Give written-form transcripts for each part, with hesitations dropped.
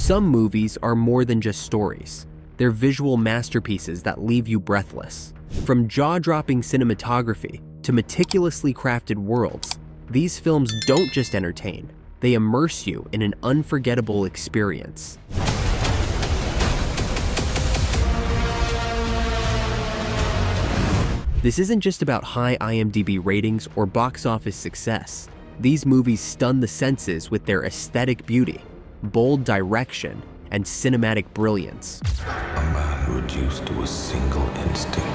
Some movies are more than just stories. They're visual masterpieces that leave you breathless. From jaw-dropping cinematography to meticulously crafted worlds, these films don't just entertain, they immerse you in an unforgettable experience. This isn't just about high IMDb ratings or box office success. These movies stun the senses with their aesthetic beauty, bold direction, and cinematic brilliance. A man reduced to a single instinct.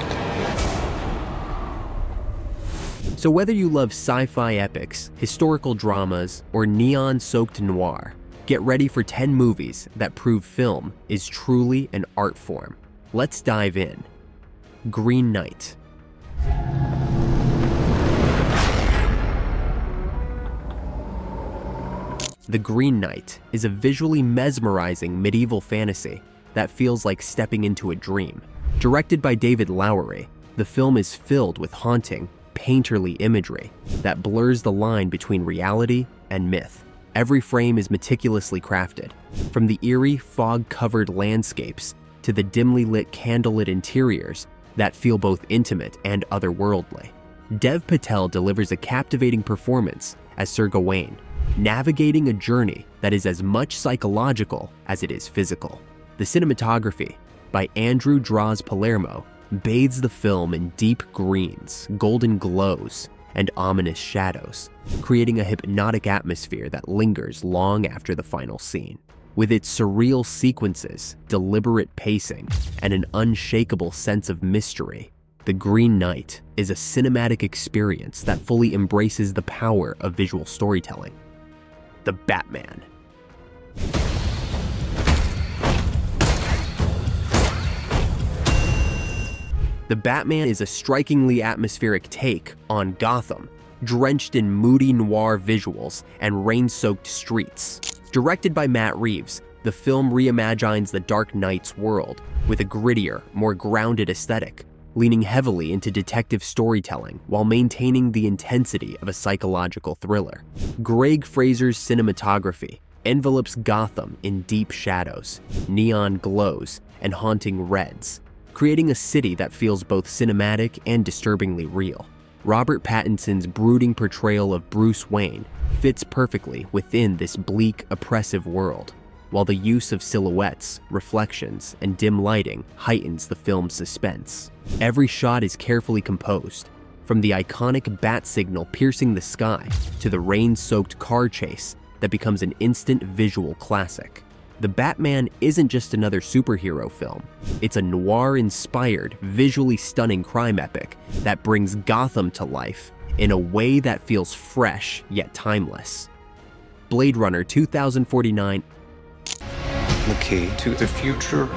So whether you love sci-fi epics, historical dramas, or neon-soaked noir, get ready for 10 movies that prove film is truly an art form. Let's dive in. Green Knight. The Green Knight is a visually mesmerizing medieval fantasy that feels like stepping into a dream. Directed by David Lowery, the film is filled with haunting, painterly imagery that blurs the line between reality and myth. Every frame is meticulously crafted, from the eerie, fog-covered landscapes to the dimly lit candlelit interiors that feel both intimate and otherworldly. Dev Patel delivers a captivating performance as Sir Gawain, navigating a journey that is as much psychological as it is physical. The cinematography, by Andrew Draws Palermo, bathes the film in deep greens, golden glows, and ominous shadows, creating a hypnotic atmosphere that lingers long after the final scene. With its surreal sequences, deliberate pacing, and an unshakable sense of mystery, The Green Knight is a cinematic experience that fully embraces the power of visual storytelling. The Batman. The Batman is a strikingly atmospheric take on Gotham, drenched in moody noir visuals and rain-soaked streets. Directed by Matt Reeves, the film reimagines the Dark Knight's world with a grittier, more grounded aesthetic, leaning heavily into detective storytelling while maintaining the intensity of a psychological thriller. Greg Fraser's cinematography envelopes Gotham in deep shadows, neon glows, and haunting reds, creating a city that feels both cinematic and disturbingly real. Robert Pattinson's brooding portrayal of Bruce Wayne fits perfectly within this bleak, oppressive world, while the use of silhouettes, reflections, and dim lighting heightens the film's suspense. Every shot is carefully composed, from the iconic bat signal piercing the sky to the rain-soaked car chase that becomes an instant visual classic. The Batman isn't just another superhero film, it's a noir-inspired, visually stunning crime epic that brings Gotham to life in a way that feels fresh yet timeless. Blade Runner 2049. The key to the future.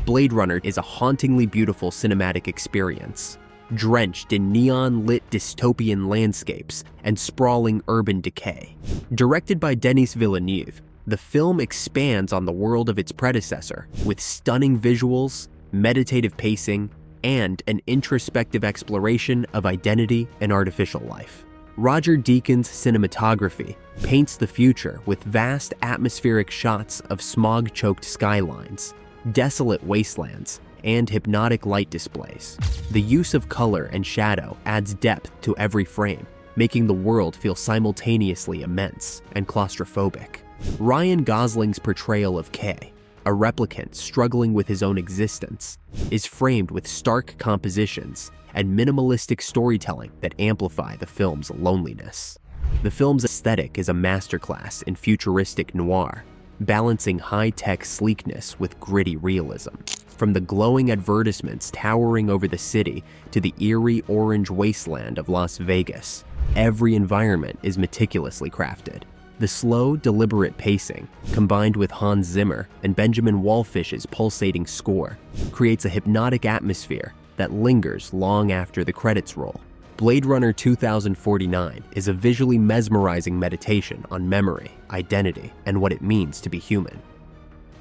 Blade Runner is a hauntingly beautiful cinematic experience, drenched in neon-lit dystopian landscapes and sprawling urban decay. Directed by Denis Villeneuve, the film expands on the world of its predecessor with stunning visuals, meditative pacing, and an introspective exploration of identity and artificial life. Roger Deakins' cinematography paints the future with vast atmospheric shots of smog-choked skylines, desolate wastelands, and hypnotic light displays. The use of color and shadow adds depth to every frame, making the world feel simultaneously immense and claustrophobic. Ryan Gosling's portrayal of Kay, a replicant struggling with his own existence, is framed with stark compositions and minimalistic storytelling that amplify the film's loneliness. The film's aesthetic is a masterclass in futuristic noir, balancing high-tech sleekness with gritty realism. From the glowing advertisements towering over the city to the eerie orange wasteland of Las Vegas, every environment is meticulously crafted. The slow, deliberate pacing, combined with Hans Zimmer and Benjamin Wallfish's pulsating score, creates a hypnotic atmosphere that lingers long after the credits roll. Blade Runner 2049 is a visually mesmerizing meditation on memory, identity, and what it means to be human.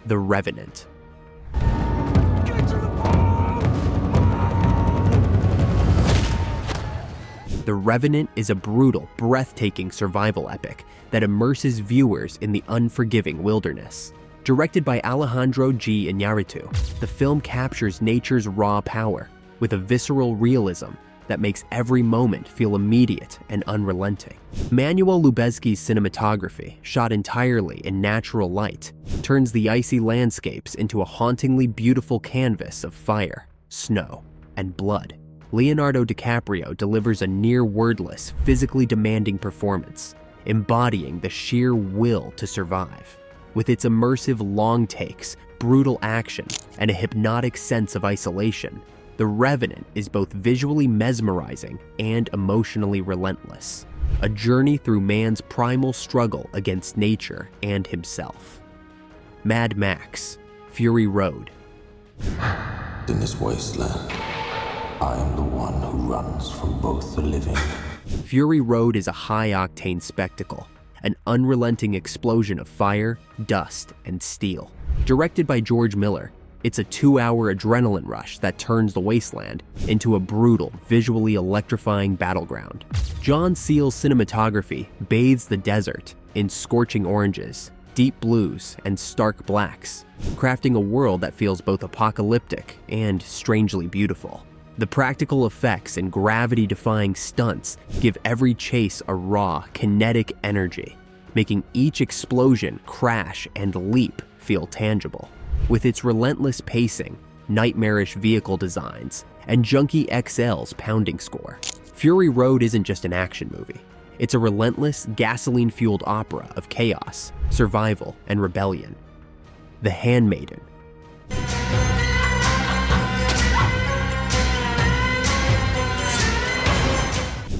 The Revenant. The Revenant is a brutal, breathtaking survival epic that immerses viewers in the unforgiving wilderness. Directed by Alejandro G. Iñárritu, the film captures nature's raw power with a visceral realism that makes every moment feel immediate and unrelenting. Manuel Lubezki's cinematography, shot entirely in natural light, turns the icy landscapes into a hauntingly beautiful canvas of fire, snow, and blood. Leonardo DiCaprio delivers a near-wordless, physically demanding performance, embodying the sheer will to survive. With its immersive long takes, brutal action, and a hypnotic sense of isolation, The Revenant is both visually mesmerizing and emotionally relentless, a journey through man's primal struggle against nature and himself. Mad Max, Fury Road. In this wasteland, I am the one who runs from both the living. Fury Road is a high-octane spectacle, an unrelenting explosion of fire, dust, and steel. Directed by George Miller, it's a 2-hour adrenaline rush that turns the wasteland into a brutal, visually electrifying battleground. John Seale's cinematography bathes the desert in scorching oranges, deep blues, and stark blacks, crafting a world that feels both apocalyptic and strangely beautiful. The practical effects and gravity-defying stunts give every chase a raw, kinetic energy, making each explosion, crash, and leap feel tangible. With its relentless pacing, nightmarish vehicle designs, and Junkie XL's pounding score, Fury Road isn't just an action movie. It's a relentless, gasoline-fueled opera of chaos, survival, and rebellion. The Handmaiden.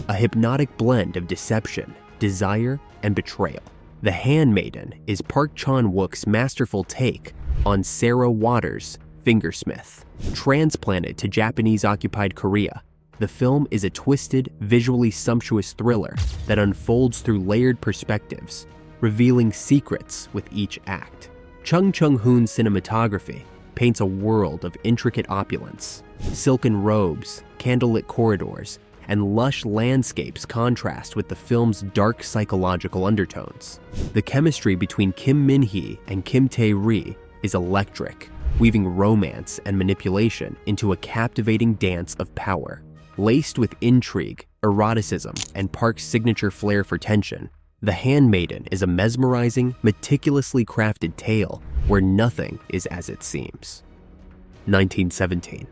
A hypnotic blend of deception, desire, and betrayal. The Handmaiden is Park Chan-wook's masterful take on Sarah Waters' Fingersmith. Transplanted to Japanese-occupied Korea, the film is a twisted, visually sumptuous thriller that unfolds through layered perspectives, revealing secrets with each act. Chung Chung-hoon's cinematography paints a world of intricate opulence. Silken robes, candlelit corridors, and lush landscapes contrast with the film's dark psychological undertones. The chemistry between Kim Min-hee and Kim Tae-ri is electric, weaving romance and manipulation into a captivating dance of power. Laced with intrigue, eroticism, and Park's signature flair for tension, The Handmaiden is a mesmerizing, meticulously crafted tale where nothing is as it seems. 1917.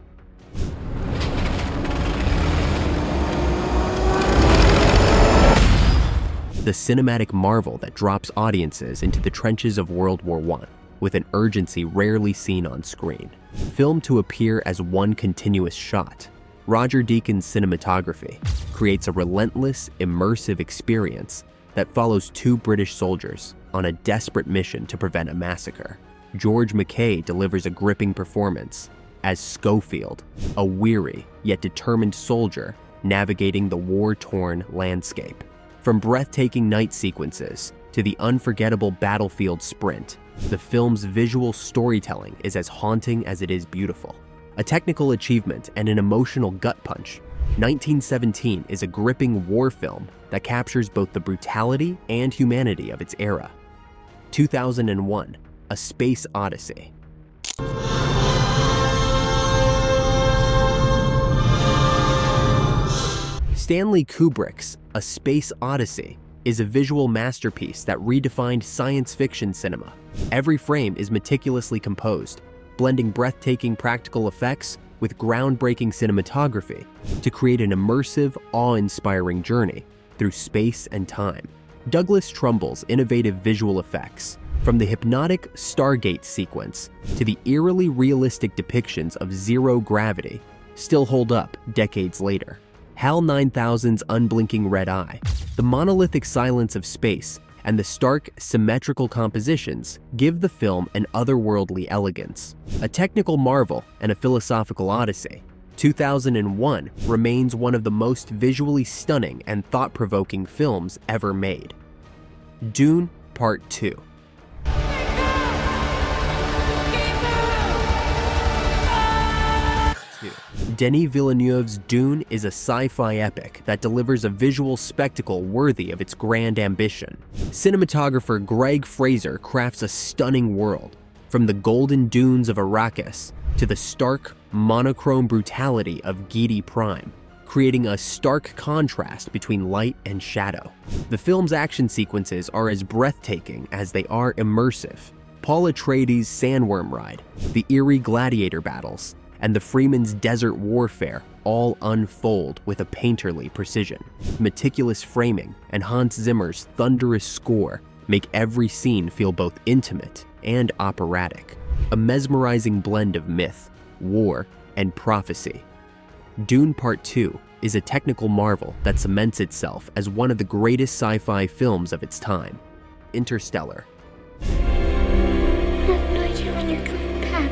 The cinematic marvel that drops audiences into the trenches of World War I with an urgency rarely seen on screen. Filmed to appear as one continuous shot, Roger Deakins' cinematography creates a relentless, immersive experience that follows two British soldiers on a desperate mission to prevent a massacre. George McKay delivers a gripping performance as Schofield, a weary yet determined soldier navigating the war-torn landscape. From breathtaking night sequences to the unforgettable battlefield sprint, the film's visual storytelling is as haunting as it is beautiful. A technical achievement and an emotional gut punch, 1917 is a gripping war film that captures both the brutality and humanity of its era. 2001, A Space Odyssey. Stanley Kubrick's A Space Odyssey is a visual masterpiece that redefined science fiction cinema. Every frame is meticulously composed, blending breathtaking practical effects with groundbreaking cinematography to create an immersive, awe-inspiring journey through space and time. Douglas Trumbull's innovative visual effects, from the hypnotic Stargate sequence to the eerily realistic depictions of zero gravity, still hold up decades later. HAL 9000's unblinking red eye, the monolithic silence of space, and the stark, symmetrical compositions give the film an otherworldly elegance. A technical marvel and a philosophical odyssey, 2001 remains one of the most visually stunning and thought-provoking films ever made. Dune Part 2. Denis Villeneuve's Dune is a sci-fi epic that delivers a visual spectacle worthy of its grand ambition. Cinematographer Greg Fraser crafts a stunning world, from the golden dunes of Arrakis to the stark, monochrome brutality of Giedi Prime, creating a stark contrast between light and shadow. The film's action sequences are as breathtaking as they are immersive. Paul Atreides' sandworm ride, the eerie gladiator battles, and the Freeman's desert warfare all unfold with a painterly precision. Meticulous framing and Hans Zimmer's thunderous score make every scene feel both intimate and operatic, a mesmerizing blend of myth, war, and prophecy. Dune Part 2 is a technical marvel that cements itself as one of the greatest sci-fi films of its time. Interstellar. I have no idea when you're coming back.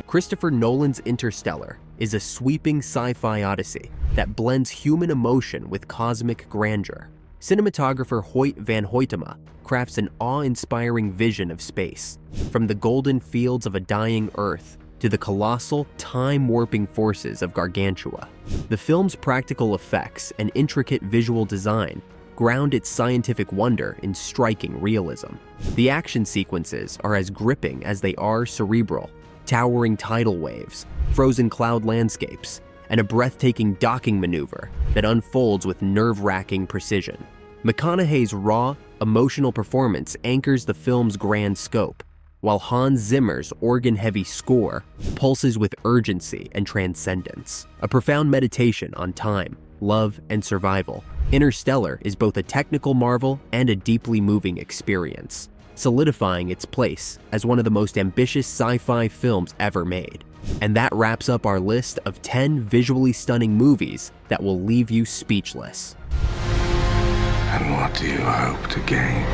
Christopher Nolan's Interstellar is a sweeping sci-fi odyssey that blends human emotion with cosmic grandeur. Cinematographer Hoyt van Hoytema crafts an awe-inspiring vision of space, from the golden fields of a dying Earth to the colossal, time-warping forces of Gargantua. The film's practical effects and intricate visual design ground its scientific wonder in striking realism. The action sequences are as gripping as they are cerebral, towering tidal waves, frozen cloud landscapes, and a breathtaking docking maneuver that unfolds with nerve-wracking precision. McConaughey's raw, emotional performance anchors the film's grand scope, while Hans Zimmer's organ-heavy score pulses with urgency and transcendence. A profound meditation on time, love, and survival, Interstellar is both a technical marvel and a deeply moving experience, solidifying its place as one of the most ambitious sci-fi films ever made. And that wraps up our list of 10 visually stunning movies that will leave you speechless. And what do you hope to gain?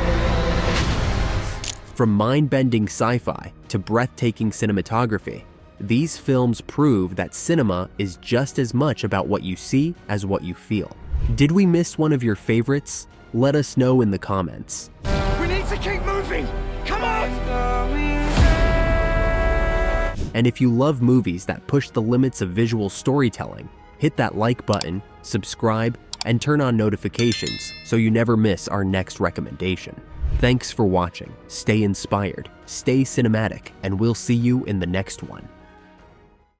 From mind-bending sci-fi to breathtaking cinematography, these films prove that cinema is just as much about what you see as what you feel. Did we miss one of your favorites? Let us know in the comments. We need to keep moving! Come on! And if you love movies that push the limits of visual storytelling, hit that like button, subscribe, and turn on notifications so you never miss our next recommendation. Thanks for watching. Stay inspired, stay cinematic, and we'll see you in the next one.